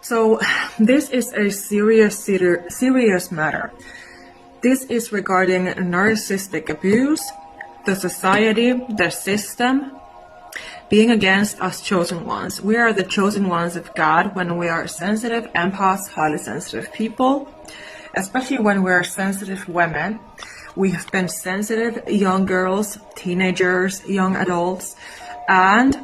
So this is a serious matter. This is regarding narcissistic abuse, the society, the system, being against us chosen ones. We are the chosen ones of God when we are sensitive empaths, highly sensitive people, especially when we're sensitive women. We have been sensitive young girls, teenagers, young adults, and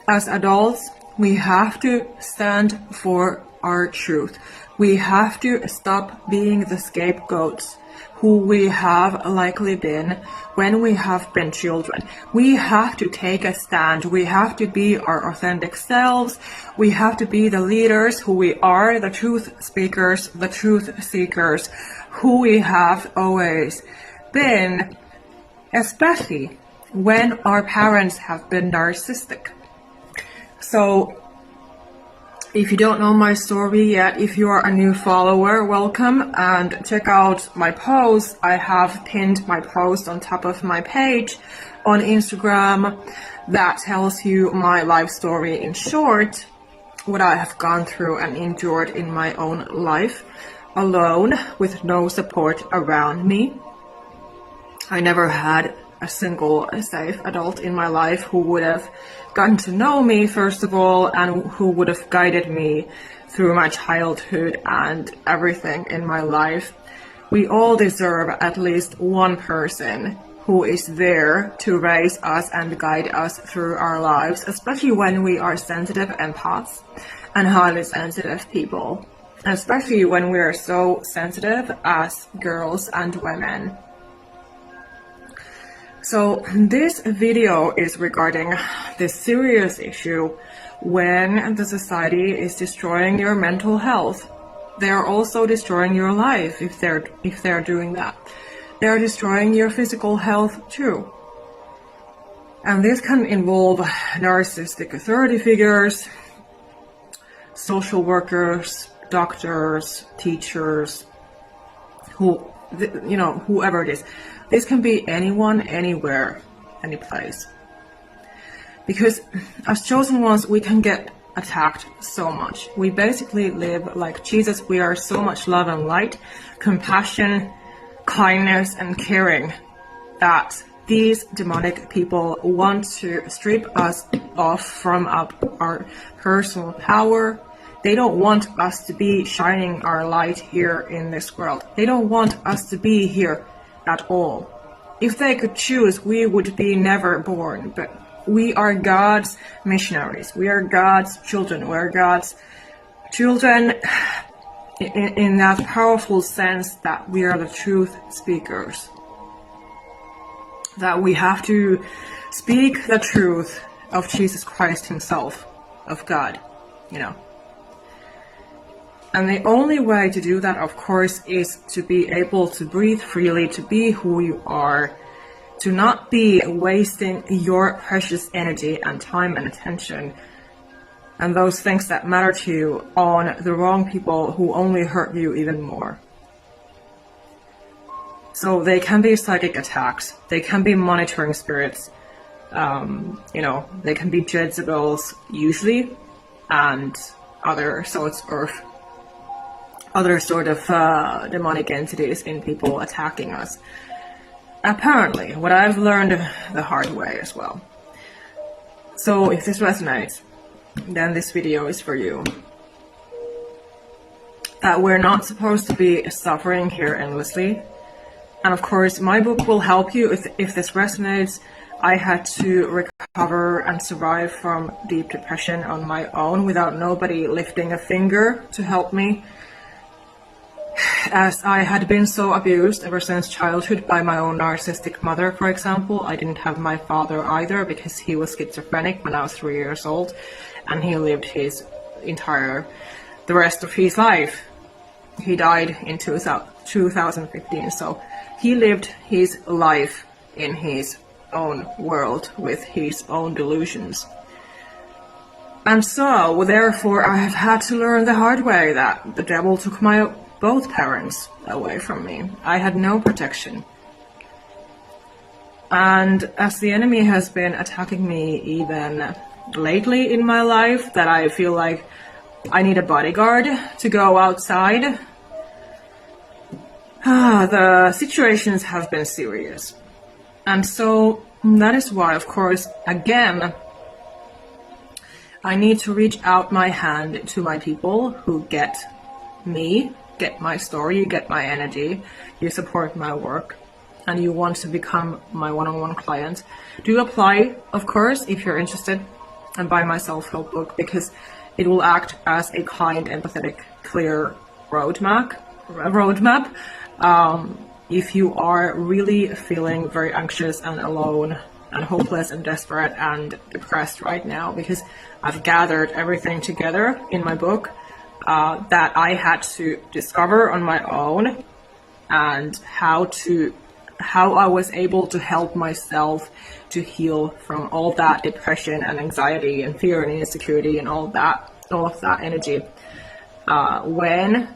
as adults, we have to stand for our truth. We have to stop being the scapegoats who we have likely been when we have been children. We have to take a stand. We have to be our authentic selves. We have to be the leaders who we are, the truth speakers, the truth seekers, who we have always been, especially when our parents have been narcissistic. So, if you don't know my story yet, if you are a new follower, welcome, and check out my post. I have pinned my post on top of my page on Instagram that tells you my life story in short, what I have gone through and endured in my own life, alone, with no support around me. I never had a single safe adult in my life who would have gotten to know me, first of all, and who would have guided me through my childhood and everything in my life. We all deserve at least one person who is there to raise us and guide us through our lives, especially when we are sensitive empaths and highly sensitive people, especially when we are so sensitive as girls and women. So this video is regarding this serious issue when the society is destroying your mental health. They are also destroying your life if they're doing that. They are destroying your physical health too. And this can involve narcissistic authority figures, social workers, doctors, teachers, whoever it is. This can be anyone, anywhere, any place. Because as chosen ones, we can get attacked so much. We basically live like Jesus. We are so much love and light, compassion, kindness, and caring that these demonic people want to strip us off from our personal power. They don't want us to be shining our light here in this world. They don't want us to be here at all. If they could choose, we would be never born, but we are God's missionaries. We are God's children. We are God's children in that powerful sense that we are the truth speakers. That we have to speak the truth of Jesus Christ himself, of God, And the only way to do that, of course, is to be able to breathe freely, to be who you are, to not be wasting your precious energy and time and attention and those things that matter to you on the wrong people who only hurt you even more. So they can be psychic attacks, they can be monitoring spirits, they can be Jezebels usually, and other sort of demonic entities in people attacking us. Apparently, what I've learned the hard way as well. So if this resonates, then this video is for you. That we're not supposed to be suffering here endlessly. And of course, my book will help you if this resonates. I had to recover and survive from deep depression on my own without nobody lifting a finger to help me. As I had been so abused ever since childhood by my own narcissistic mother, for example. I didn't have my father either because he was schizophrenic when I was 3 years old, and he lived the rest of his life. He died in 2015, so he lived his life in his own world with his own delusions. And so, therefore, I have had to learn the hard way that the devil took both parents away from me. I had no protection. And as the enemy has been attacking me even lately in my life, that I feel like I need a bodyguard to go outside. The situations have been serious. And so that is why, of course, again, I need to reach out my hand to my people who get me, get my story, you get my energy, you support my work, and you want to become my one-on-one client. Do apply, of course, if you're interested, and buy my self-help book, because it will act as a kind, empathetic, clear roadmap. If you are really feeling very anxious and alone and hopeless and desperate and depressed right now, because I've gathered everything together in my book that I had to discover on my own, and how I was able to help myself to heal from all that depression and anxiety and fear and insecurity and all of that energy when,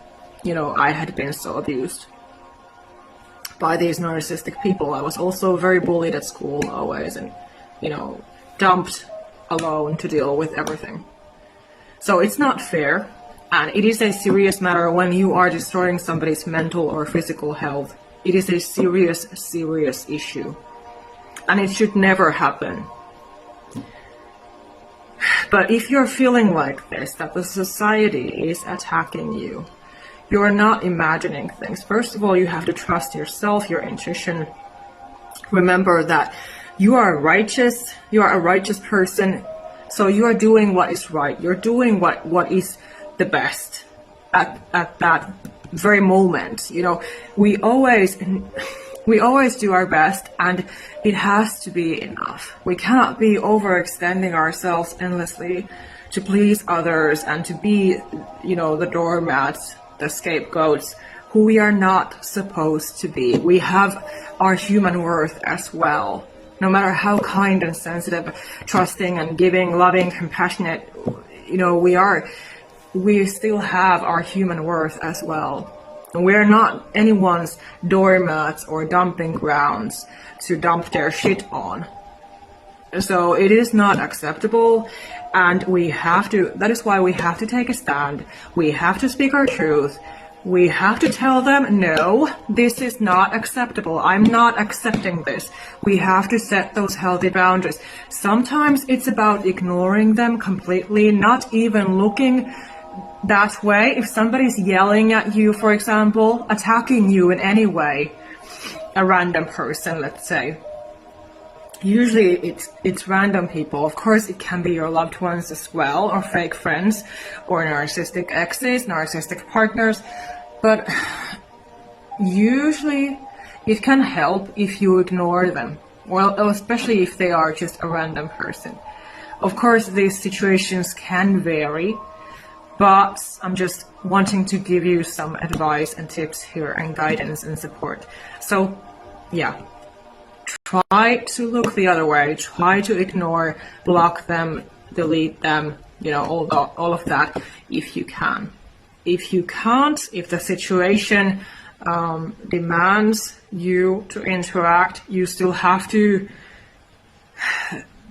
I had been so abused by these narcissistic people. I was also very bullied at school always, and, dumped alone to deal with everything. So it's not fair, and it is a serious matter when you are destroying somebody's mental or physical health. It is a serious, serious issue, and it should never happen. But if you're feeling like this, that the society is attacking you, you're not imagining things. First of all, you have to trust yourself, your intuition. Remember that you are righteous person, so you are doing what is right. You're doing what is the best at that very moment. We always do our best, and it has to be enough. We cannot be overextending ourselves endlessly to please others and to be, the doormats, the scapegoats, who we are not supposed to be. We have our human worth as well. No matter how kind and sensitive, trusting and giving, loving, compassionate, we still have our human worth as well. And we're not anyone's doormats or dumping grounds to dump their shit on. So it is not acceptable, and that is why we have to take a stand. We have to speak our truth. We have to tell them, no, this is not acceptable. I'm not accepting this. We have to set those healthy boundaries. Sometimes it's about ignoring them completely, not even looking that way. If somebody's yelling at you, for example, attacking you in any way, a random person, let's say, usually it's random people. Of course, it can be your loved ones as well, or fake friends, or narcissistic exes, narcissistic partners. But usually it can help if you ignore them. Well, especially if they are just a random person. Of course, these situations can vary, but I'm just wanting to give you some advice and tips here, and guidance and support. So, yeah. Try to look the other way, try to ignore, block them, delete them, all of that, if you can. If you can't, if the situation demands you to interact, you still have to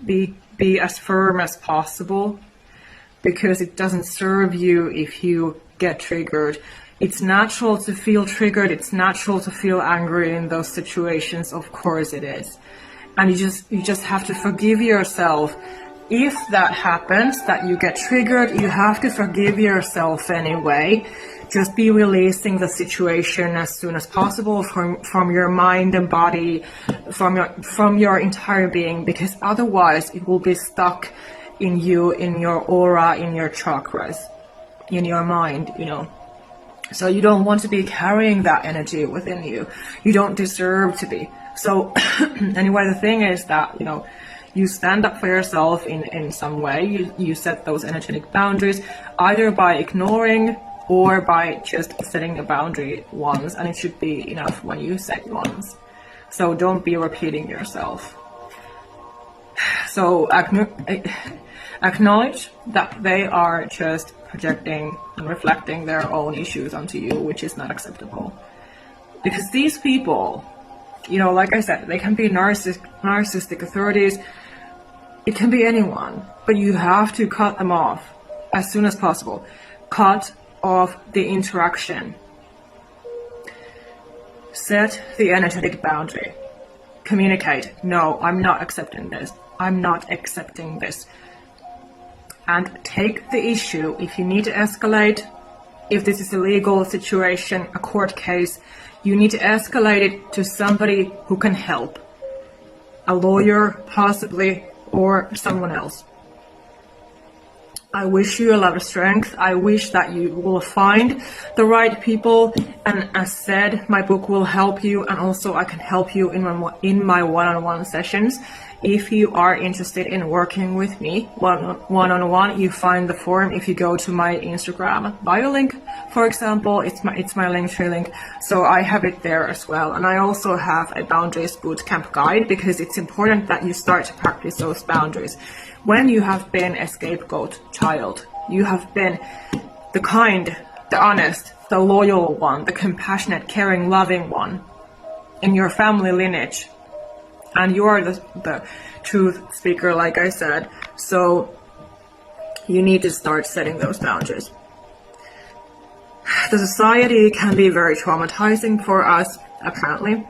be as firm as possible, because it doesn't serve you if you get triggered. It's natural to feel triggered. It's natural to feel angry in those situations. Of course it is. And you just have to forgive yourself. If that happens, that you get triggered, you have to forgive yourself anyway. Just be releasing the situation as soon as possible from your mind and body, from your entire being, because otherwise it will be stuck in you, in your aura, in your chakras, in your mind, So you don't want to be carrying that energy within you. You don't deserve to be. So anyway, the thing is that, you stand up for yourself in some way. You set those energetic boundaries, either by ignoring or by just setting a boundary once, and it should be enough when you set once. So don't be repeating yourself. So acknowledge that they are just projecting and reflecting their own issues onto you, which is not acceptable. Because these people, like I said, they can be narcissistic authorities. It can be anyone, but you have to cut them off. as soon as possible. Cut off the interaction. Set the energetic boundary. Communicate. No, I'm not accepting this. I'm not accepting this. And take the issue. If you need to escalate, if this is a legal situation, a court case, you need to escalate it to somebody who can help. A lawyer, possibly, or someone else. I wish you a lot of strength. I wish that you will find the right people. And as said, my book will help you, and also I can help you in my one-on-one sessions. If you are interested in working with me one-on-one, you find the form if you go to my Instagram bio link, for example. It's my Linktree link, so I have it there as well. And I also have a boundaries bootcamp guide, because it's important that you start to practice those boundaries. When you have been a scapegoat child, you have been the kind, the honest, the loyal one, the compassionate, caring, loving one in your family lineage. And you are the truth speaker, like I said. So you need to start setting those boundaries. The society can be very traumatizing for us, apparently,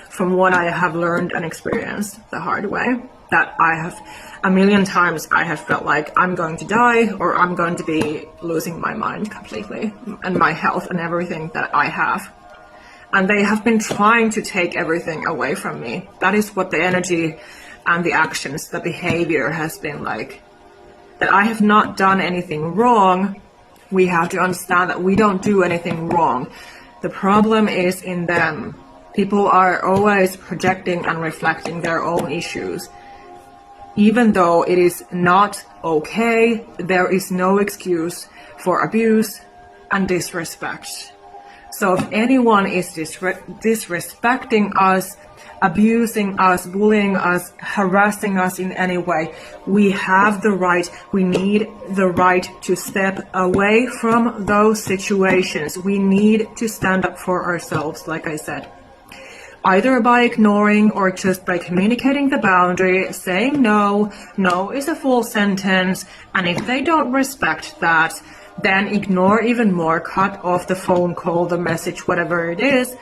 from what I have learned and experienced the hard way. That I have, a million times I have felt like I'm going to die, or I'm going to be losing my mind completely, and my health and everything that I have. And they have been trying to take everything away from me. That is what the energy and the actions, the behavior has been like. That I have not done anything wrong. We have to understand that we don't do anything wrong. The problem is in them. People are always projecting and reflecting their own issues. Even though it is not okay, there is no excuse for abuse and disrespect. So if anyone is disrespecting us, abusing us, bullying us, harassing us in any way, we have the right, we need the right to step away from those situations. We need to stand up for ourselves, like I said. Either by ignoring or just by communicating the boundary, saying no, no is a full sentence, and if they don't respect that, then ignore even more, cut off the phone call, the message, whatever it is,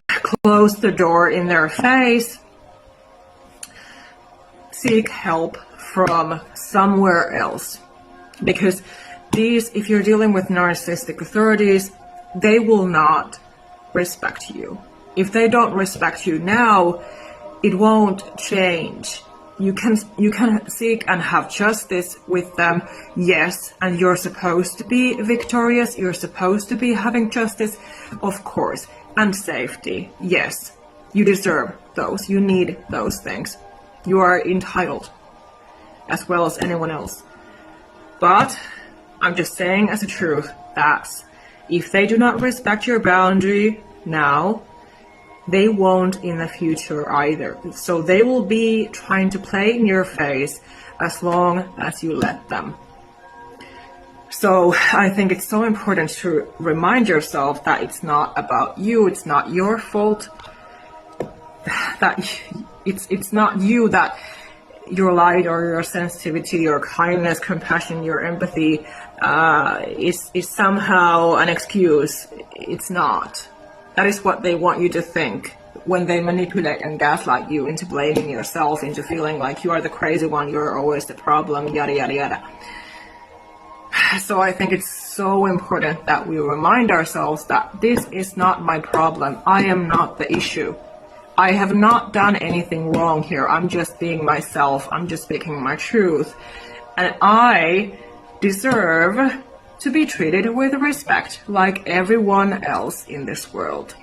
close the door in their face, seek help from somewhere else. Because these, if you're dealing with narcissistic authorities, they will not respect you. If they don't respect you now, it won't change. You can seek and have justice with them, yes, and you're supposed to be victorious, you're supposed to be having justice, of course, and safety, yes. You deserve those, you need those things. You are entitled, as well as anyone else. But I'm just saying as a truth that if they do not respect your boundary now, they won't in the future either. So they will be trying to play in your face as long as you let them. So I think it's so important to remind yourself that it's not about you, it's not your fault, that it's not you, that your light or your sensitivity, your kindness, compassion, your empathy is somehow an excuse. It's not. That is what they want you to think when they manipulate and gaslight you into blaming yourself, into feeling like you are the crazy one, you're always the problem, yada, yada, yada. So I think it's so important that we remind ourselves that this is not my problem. I am not the issue. I have not done anything wrong here. I'm just being myself. I'm just speaking my truth. And I deserve to be treated with respect like everyone else in this world.